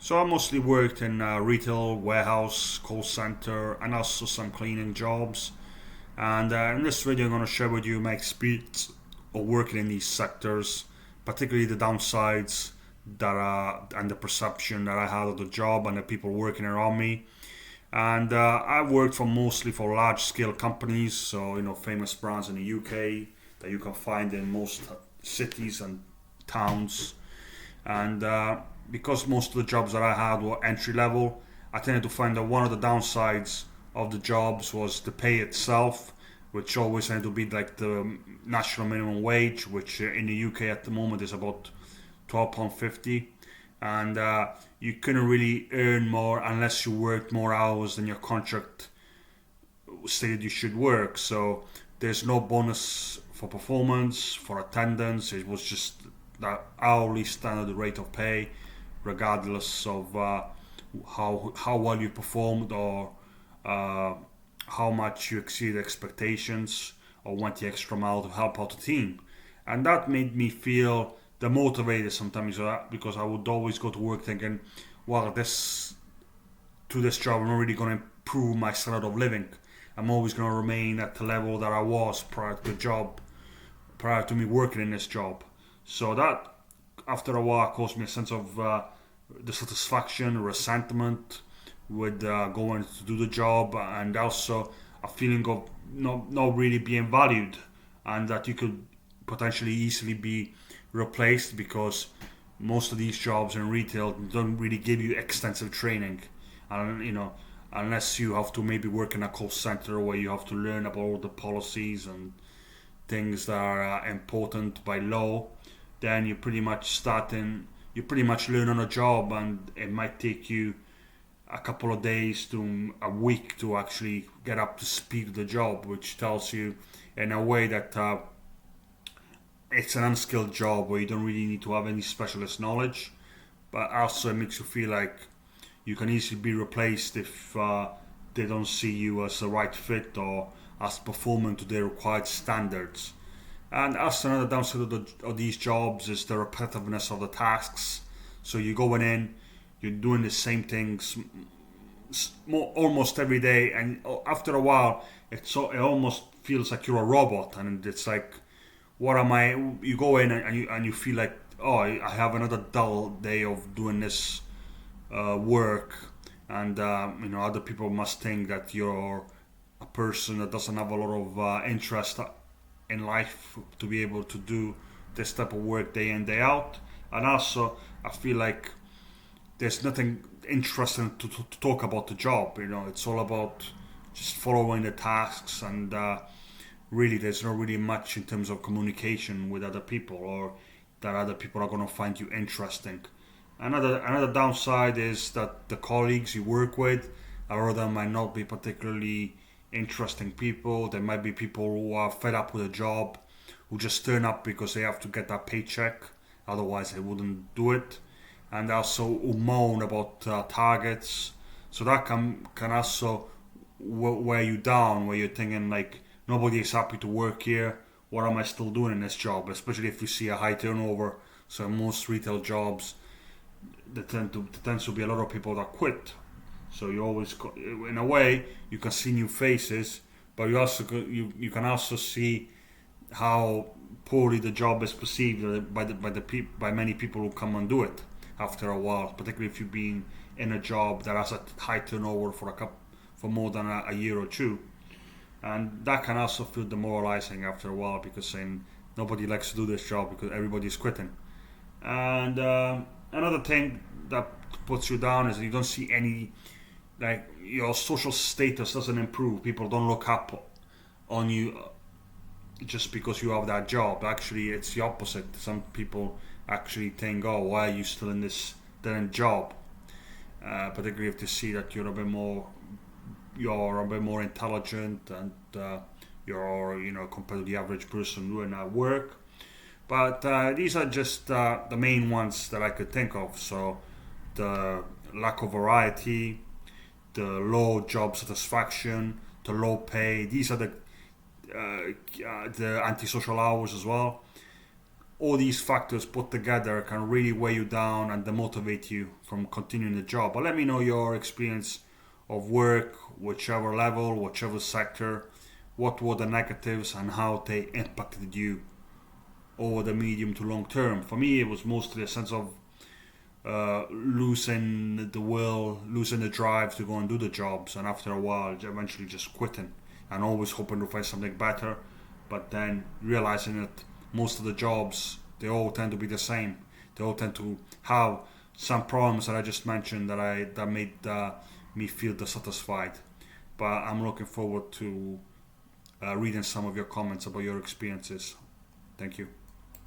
So I mostly worked in retail, warehouse, call center, and also some cleaning jobs. And in this video, I'm going to share with you my experience of working in these sectors, particularly the downsides and the perception that I had of the job and the people working around me. And I worked mostly for large scale companies, so famous brands in the UK that you can find in most cities and towns. And because most of the jobs that I had were entry level, I tended to find that one of the downsides of the jobs was the pay itself, which always tended to be like the national minimum wage, which in the UK at the moment is about £12.50, and you couldn't really earn more unless you worked more hours than your contract stated you should work. So there's no bonus for performance, for attendance. It was just that hourly standard rate of pay, regardless of how well you performed or uh, how much you exceeded expectations or went the extra mile to help out the team. And that made me feel demotivated sometimes because I would always go to work thinking, well, this job, I'm not really going to improve my standard of living. I'm always going to remain at the level that I was prior to me working in this job. So that, after a while, caused me a sense of dissatisfaction, resentment with going to do the job, and also a feeling of not really being valued, and that you could potentially easily be replaced because most of these jobs in retail don't really give you extensive training, and unless you have to maybe work in a call center where you have to learn about all the policies and things that are important by law, then you pretty much learn on a job, and it might take you a couple of days to a week to actually get up to speed with the job, which tells you in a way that it's an unskilled job where you don't really need to have any specialist knowledge, but also it makes you feel like you can easily be replaced if they don't see you as the right fit or as performing to their required standards. And also another downside of these jobs is the repetitiveness of the tasks. So you're going in, you're doing the same things almost every day, and after a while, it almost feels like you're a robot, and it's like, what am I? You go in and you feel like, oh, I have another dull day of doing this work, and other people must think that you're a person that doesn't have a lot of interest in life to be able to do this type of work day in day out. And also I feel like there's nothing interesting to talk about the job. It's all about just following the tasks, and really there's not really much in terms of communication with other people, or that other people are going to find you interesting. Another downside is that the colleagues you work with, a lot of them might not be particularly interesting people. There might be people who are fed up with a job, who just turn up because they have to get that paycheck, otherwise they wouldn't do it, and also who moan about targets. So that can also wear you down, where you're thinking like, nobody is happy to work here. What am I still doing in this job? Especially if you see a high turnover. So in most retail jobs, there tends to be a lot of people that quit. So you always, in a way, you can see new faces, but you can also see how poorly the job is perceived by many people who come and do it after a while. Particularly if you've been in a job that has a high turnover for more than a year or two, and that can also feel demoralizing after a while, because saying nobody likes to do this job because everybody's quitting. And another thing that puts you down is that you don't see any, like, your social status doesn't improve. People don't look up on you just because you have that job. Actually, it's the opposite. Some people actually think, oh, why are you still in this dead job? Particularly if they see that you're a bit more intelligent, and you're, compared to the average person doing that work. But these are just the main ones that I could think of. So the lack of variety, the low job satisfaction, the low pay. These are the antisocial hours as well. all these factors put together can really weigh you down and demotivate you from continuing the job. But let me know your experience of work, whichever level, whichever sector. What were the negatives and how they impacted you over the medium to long term? For me, it was mostly a sense of losing the will, losing the drive to go and do the jobs, and after a while, eventually just quitting and always hoping to find something better. But then realizing that most of the jobs, they all tend to be the same. They all tend to have some problems that I just mentioned that made me feel dissatisfied. But I'm looking forward to reading some of your comments about your experiences. Thank you.